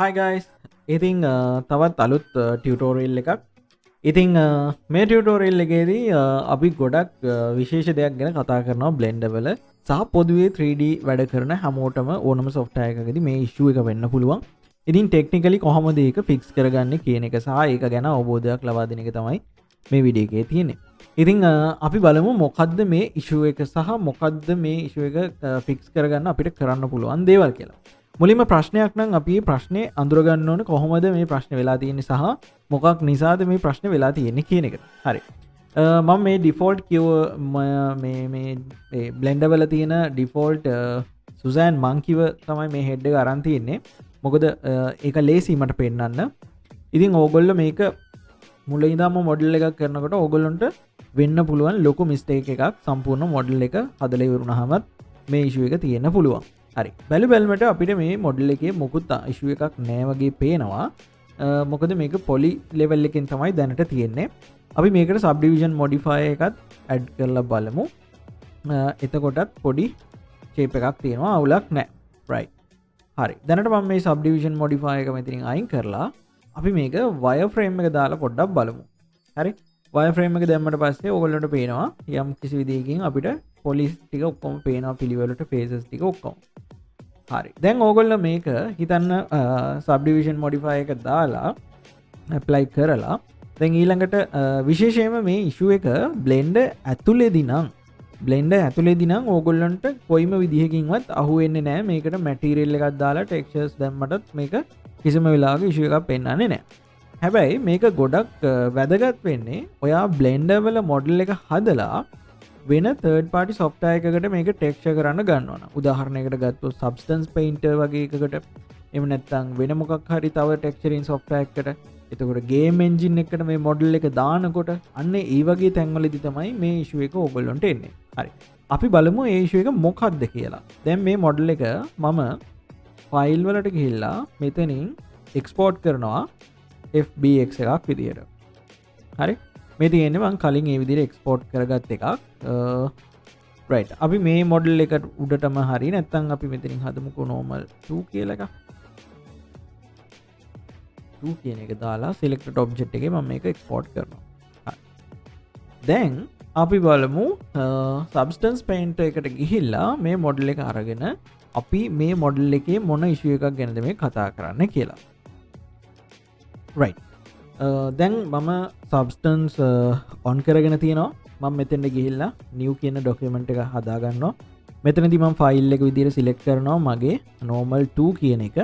Hi guys. ඉතින් තවත් අලුත් ටියුටෝරියල් එකක්. ඉතින් මේ ටියුටෝරියල් එකේදී අපි ගොඩක් විශේෂ දෙයක් ගැන කතා කරනවා Blender වල සහ පොදුවේ 3D වැඩ කරන හැමෝටම ඕනම software එකකදී මේ issue එක වෙන්න පුළුවන්. ඉතින් technically කොහොමද ඒක fix කරගන්නේ කියන එක සහ ඒක ගැන අවබෝධයක් ලබා දෙන එක තමයි මේ වීඩියෝ එකේ තියෙන්නේ. ඉතින් අපි බලමු මොකද්ද මේ issue එක සහ මොකද්ද මේ issue එක fix කරගන්න අපිට කරන්න පුළුවන් දේවල් කියලා. මුලින්ම ප්‍රශ්නයක් නම් අපි ප්‍රශ්නේ අඳුරගන්න ඕනේ කොහොමද මේ ප්‍රශ්නේ වෙලා තියෙන්නේ සහ මොකක් නිසාද මේ ප්‍රශ්නේ වෙලා තියෙන්නේ කියන එක. හරි. මම මේ ඩිෆෝල්ට් කිව්ව මේ Blender වල තියෙන ඩිෆෝල්ට් සුසෑන් මංකිව තමයි මේ හෙඩ් එක අරන් තියෙන්නේ. මොකද ඒක ලේසි මට පෙන්නන්න. ඉතින් ඕගොල්ලෝ මේක මුලින් ඉඳන්ම මොඩල් එකක් කරනකොට ඕගොල්ලන්ට වෙන්න පුළුවන් ලොකු මිස්ටේක් එකක් සම්පූර්ණ මොඩල් එක හදලා ඉවරුනහමත් මේ ඉෂුව එක තියෙන්න පුළුවන්. හරි. බැලුමට අපිට මේ මොඩල් එකේ මොකුත් ඉෂුව එකක් නෑ වගේ පේනවා. මොකද මේක පොලි ලෙවල් එකෙන් තමයි දැනට තියෙන්නේ. අපි මේකට සබ්ඩිවිෂන් මොඩිෆයර් එකත් ඇඩ් කරලා බලමු. එතකොටත් පොඩි ෂේප් එකක් තියෙනවා අවුලක් නෑ. right. හරි. දැනට මම මේ සබ්ඩිවිෂන් මොඩිෆයර් එක මෙතනින් අයින් කරලා අපි මේක වයර් ෆ්‍රේම් එක දාලා පොඩ්ඩක් බලමු. හරි. වයර් ෆ්‍රේම් එක දැම්මට පස්සේ ඕගොල්ලන්ට පේනවා යම් කිසි විදිහකින් අපිට පොලිස් ටික ඔක්කොම පේනවා පිළිවෙලට ෆේසස් ටික ඔක්කොම. හරි. දැන් ඕගොල්ලෝ මේක හිතන්න සබ්ඩිවිෂන් මොඩිෆයර් එක දාලා ඇප්ලයි කරලා දැන් ඊළඟට විශේෂයෙන්ම මේ ඉෂුව එක Blender ඇතුලේදී නම් ඕගොල්ලන්ට කොයිම විදිහකින්වත් අහුවෙන්නේ නැහැ මේකට මැටීරියල් එකක් දාලා ටෙක්ස්චර්ස් දැම්මටත් මේක කිසිම වෙලාවක ඉෂුව එකක් පෙන්වන්නේ නැහැ. හැබැයි මේක ගොඩක් වැදගත් වෙන්නේ ඔයා Blender වල මොඩල් එක හදලා වෙන third party software එකකට මේක ටෙක්ස්චර් කරන්න ගන්නවා නම් උදාහරණයකට ගත්තොත් Substance Painter වගේ එකකට එහෙම නැත්නම් වෙන මොකක් හරි තව ටෙක්ස්චරින් software එකකට එතකොට game engine එකකට මේ මොඩල් එක දානකොට අන්න ඒ වගේ තැන්වලදී තමයි මේ issue එක ඕගොල්ලන්ට එන්නේ. හරි. අපි බලමු මේ issue එක මොකක්ද කියලා. දැන් මේ මොඩල් එක මම ෆයිල් වලට ගිහිල්ලා මෙතනින් export කරනවා FBX එකක් විදියට. හරි. මේ තියෙන්නේ මම කලින් ඒ විදිහට එක්ස්පෝර්ට් කරගත් එකක්. right. අපි මේ මොඩල් එක උඩටම හරි නැත්නම් අපි මෙතනින් හදමුකෝ normal 2 කියලා එකක්. 2 කියන එක දාලා selected object එකේ මම මේක එක්ස්පෝර්ට් කරනවා. හරි. දැන් අපි බලමු substance painter එකට ගිහිල්ලා මේ මොඩල් එක අරගෙන අපි මේ මොඩල් එකේ මොන issue එකක් ගැනද මේ කතා කරන්න කියලා. right. දැන් මම සබස්ටන්ස් ඔන් කරගෙන තියෙනවා. මම මෙතෙන්ට ගිහිල්ලා new කියන ડોකියුමන්ට් එක හදා ගන්නවා. මෙතනදී මම ෆයිල් එක විදිහට සිලෙක්ට් කරනවා මගේ normal 2 කියන එක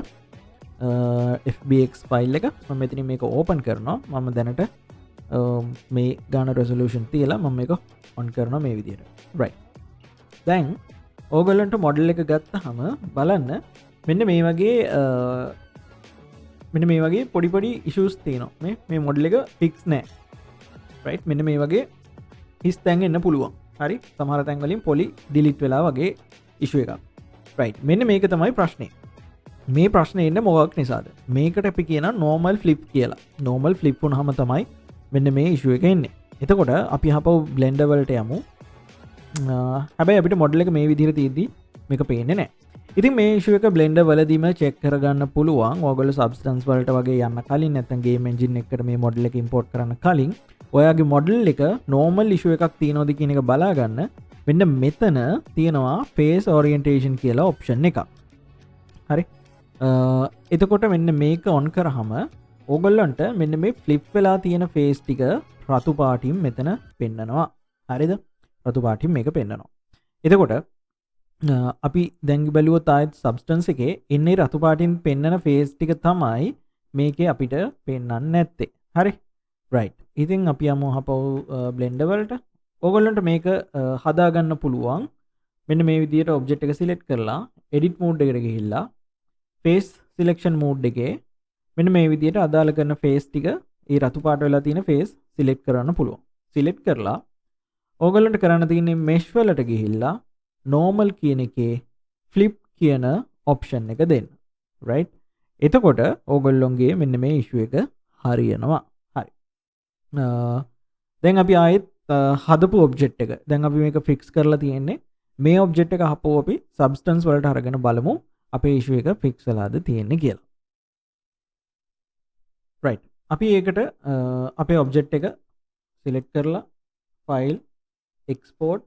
FBX ෆයිල් එක. මම මෙතනින් මේක ඕපන් කරනවා. මම දැනට මේ ගාන resolution තියලා මම මේක ඔන් කරනවා මේ විදිහට. right. දැන් ඕගොල්ලන්ට මොඩල් එක ගත්තාම බලන්න මෙන්න මේ වගේ පොඩි ඉෂුස් තියෙනවා. මේ මොඩල් එක ෆික්ස් නෑ. right. මෙන්න මේ වගේ හිස් තැන් එන්න පුළුවන්. හරි. සමහර තැන් වලින් පොලි ඩිලීට් වෙලා වගේ ඉෂුව එකක්. right. මෙන්න මේක තමයි ප්‍රශ්නේ. මේ ප්‍රශ්නේ එන්නේ මොකක් නිසාද? මේකට අපි කියන normal flip කියලා. normal flip වුණාම තමයි මෙන්න මේ ඉෂුව එක එන්නේ. එතකොට අපි ආපහු Blender වලට යමු. හැබැයි අපිට මොඩල් එක මේ විදිහට තියෙද්දි මේක පේන්නේ නැහැ. ඉතින් මේ ඉෂුව එක Blender වලදීම චෙක් කරගන්න පුළුවන්. ඔයගොල්ලෝ Substance වලට වගේ යන්න කලින් නැත්නම් game engine එකකට මේ මොඩල් එක import කරන්න කලින් ඔයාගේ මොඩල් එක normal issue එකක් තියෙනවද කියන එක බලා ගන්න. මෙන්න මෙතන තියෙනවා face orientation කියලා option එකක්. හරි. එතකොට මෙන්න මේක on කරාම ඕගොල්ලන්ට මෙන්න මේ flip වෙලා තියෙන face ටික රතු පාටින් මෙතන පෙන්නනවා. හරිද? රතු පාටින් මේක පෙන්නනවා. එතකොට අපි දැන් බැලුවොත් ආයෙත් සබ්ස්ටන්ස් එකේ එන්නේ රතු පාටින් පෙන්නන ෆේස් ටික තමයි මේකේ අපිට පෙන්වන්නේ නැත්තේ. හරි. right. ඉතින් අපි යමු අපව Blender වලට. ඕගොල්ලන්ට මේක හදා ගන්න පුළුවන්. මෙන්න මේ විදිහට ඔබ්ජෙක්ට් එක සිලෙක්ට් කරලා edit mode එකට ගිහිල්ලා face selection mode එකේ මෙන්න මේ විදිහට අදාළ කරන ෆේස් ටික ඒ රතු පාට වෙලා තියෙන ෆේස් සිලෙක්ට් කරන්න පුළුවන්. සිලෙක්ට් කරලා ඕගොල්ලන්ට කරන්න තියෙන්නේ mesh වලට ගිහිල්ලා normal කියන එකේ flip කියන option එක දෙන්න. right. එතකොට ඕගොල්ලොන්ගේ මෙන්න මේ issue එක හරියනවා. හරි. දැන් අපි ආයෙත් හදපු object එක. දැන් අපි මේක fix කරලා තියෙන්නේ. මේ object එක හපුව අපි substance වලට අරගෙන බලමු අපේ issue එක fix වෙලාද තියෙන්නේ කියලා. right අපි ඒකට අපේ ඔබ්ජෙක්ට් එක සිලෙක්ට් කරලා ෆයිල් export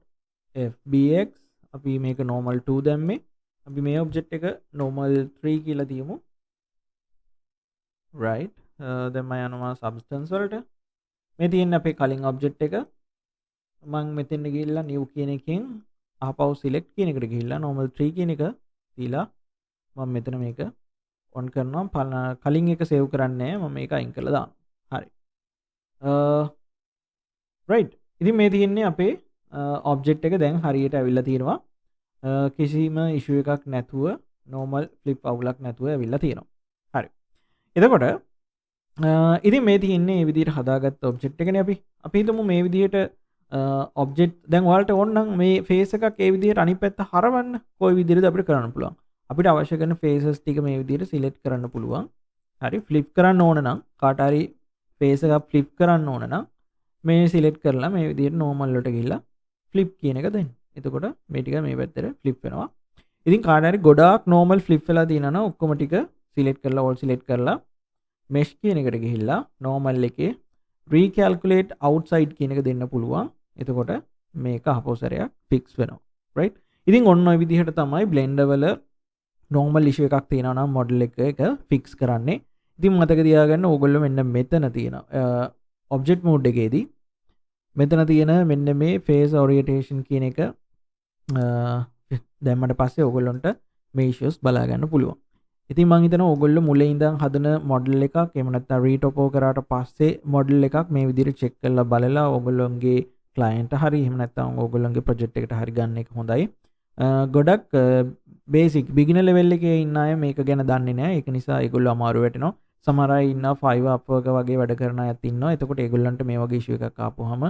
fbx අපි මේක normal 2 දැම්මේ අපි මේ ඔබ්ජෙක්ට් එක normal 3 කියලා තියමු right දැන් මම යනවා substance වලට මේ තියෙන අපේ කලින් ඔබ්ජෙක්ට් එක මම මෙතෙන් ගිහිල්ලා new කියන එකෙන් ආපහු select කියන එකට ගිහිල්ලා normal 3 කියන එක දීලා මම මෙතන මේක on කරනවා කලින් එක save කරන්නේ මම මේක අයින් කරලා දානවා හරි right ඉතින් මේ තියෙන්නේ අපේ ඔබ්ජෙක්ට් එක දැන් හරියට ඇවිල්ලා තියෙනවා කිසිම issue එකක් නැතුව normal flip අවුලක් නැතුව ඇවිල්ලා තියෙනවා හරි එතකොට ඉතින් මේ තියෙන්නේ මේ විදිහට හදාගත්ත ඔබ්ජෙක්ට් එකනේ අපි හිතමු මේ විදිහට ඔබ්ජෙක්ට් දැන් ඔයාලට ඕන නම් මේ ෆේස් එකක් ඒ විදිහට අනිත් පැත්ත හරවන්න කොයි විදිහටද අපිට කරන්න පුළුවන් අපිට අවශ්‍ය කරන ෆේසස් ටික මේ විදිහට සිලෙක්ට් කරන්න පුළුවන් හරි ෆ්ලිප් කරන්න ඕන නම් කාට හරි ෆේස් එකක් ෆ්ලිප් කරන්න ඕන නම් මේ සිලෙක්ට් කරලා මේ විදිහට normal වලට ගිහිල්ලා ෆ්ලිප් කියන එක දෙන්න එතකොට මේ ටික මේ පැත්තට ෆ්ලිප් වෙනවා ඉතින් කාට හරි ගොඩාක් normal ෆ්ලිප් වෙලා තියෙනවා නම් ඔක්කොම ටික සිලෙක්ට් කරලා all සිලෙක්ට් කරලා mesh කියන එකට ගිහිල්ලා normal එකේ recalculate outside කියන එක දෙන්න පුළුවන් එතකොට මේක අපෝසරයක් fix වෙනවා right ඉතින් ඔන්න ඔය විදිහට තමයි blender වල normal issue එකක් තියෙනවා නම් model එක fix කරන්නේ ඉතින් මතක තියාගන්න ඕගොල්ලෝ මෙන්න මෙතන තියෙන object mode එකේදී මෙතන තියෙන මෙන්න මේ face orientation කියන එක දැම්මට පස්සේ ඕගොල්ලන්ට මේ issues බලා ගන්න පුළුවන් ඉතින් මම හිතනවා ඕගොල්ලෝ මුලින් ඉඳන් හදන මොඩල් එකක් එහෙම නැත්නම් රීටොපෝ කරාට පස්සේ මොඩල් එකක් මේ විදිහට චෙක් කරලා බලලා ඕගොල්ලෝගේ ක්ලයන්ට් හරි එහෙම නැත්නම් ඕගොල්ලෝගේ ප්‍රොජෙක්ට් එකට හරි ගන්න එක හොඳයි. ගොඩක් බේසික් බිගිනර් ලෙවල් එකේ ඉන්න අය මේක ගැන දන්නේ නැහැ. ඒක නිසා ඒගොල්ලෝ අමාරු වැටෙනවා. සමහර අය ඉන්නවා Fiverr Upwork වගේ වැඩ කරන අයත් ඉන්නවා. එතකොට ඒගොල්ලන්ට මේ වගේ ඉෂුව එකක් ආපුවාම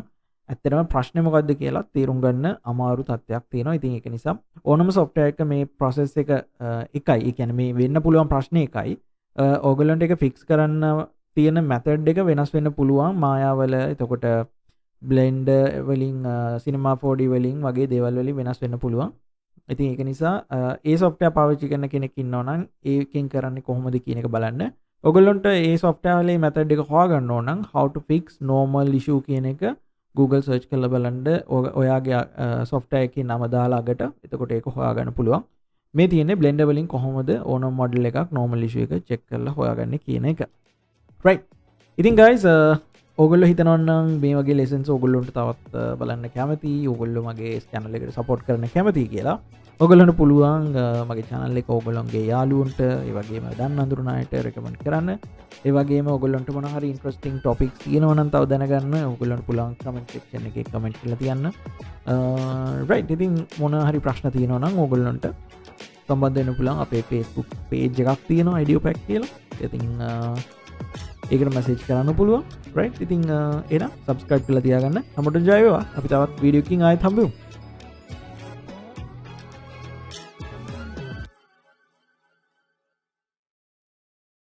ඇත්තටම ප්‍රශ්නේ මොකද්ද කියලා තේරුම් ගන්න අමාරු තත්ත්වයක් තියෙනවා. ඉතින් ඒක නිසා ඕනම software එක මේ process එක එකයි. ඒ කියන්නේ මේ වෙන්න පුළුවන් ප්‍රශ්නේ එකයි. ඕගොල්ලන්ට ඒක fix කරන්න තියෙන method එක වෙනස් වෙන්න පුළුවන්. මායාවල එතකොට Blender වලින් Cinema 4D වලින් වගේ දේවල් වලින් වෙනස් වෙන්න පුළුවන්. ඉතින් ඒක නිසා ඒ software පාවිච්චි කරන කෙනෙක් ඉන්නවා නම් ඒකෙන් කරන්නේ කොහොමද කියන එක බලන්න. ඔයගොල්ලන්ට ඒ software වලේ method එක හොයාගන්න ඕන නම් how to fix normal issue කියන එක Google search කරලා බලන්න ඔයාගේ software එකේ නම දාලා අගට එතකොට ඒක හොයාගන්න පුළුවන්. මේ තියෙන්නේ Blender වලින් කොහොමද ඕනම model එකක් normal issue එක check කරලා හොයාගන්නේ කියන එක. right. ඉතින් guys ඕගොල්ලෝ හිතනවා නම් මේ වගේ lessons ඕගොල්ලන්ට තවත් බලන්න කැමතියි. ඕගොල්ලෝ මගේ channel එකට support කරන්න කැමතියි කියලා. ඔයගොල්ලන්ට පුළුවන් මගේ channel එක ඔයගොල්ලන්ගේ යාළුවන්ට ඒ වගේම දන්න අඳුරන අයට recommend කරන්න. ඒ වගේම ඔයගොල්ලන්ට මොන හරි interesting topics තියෙනවා නම් තව දැනගන්න ඔයගොල්ලන්ට පුළුවන් comment section එකේ comment කරලා තියන්න. right ඉතින් මොන හරි ප්‍රශ්න තියෙනවා නම් ඔයගොල්ලන්ට සම්බන්ධ වෙන්න පුළුවන් අපේ Facebook page එකක් තියෙනවා Idiopack කියලා. ඉතින් ඒකට message කරන්න පුළුවන්. right ඉතින් එහෙනම් subscribe කරලා තියාගන්න. හැමෝටම ජය වේවා. අපි තවත් වීඩියෝ එකකින් ආයෙත් හම්බෙමු.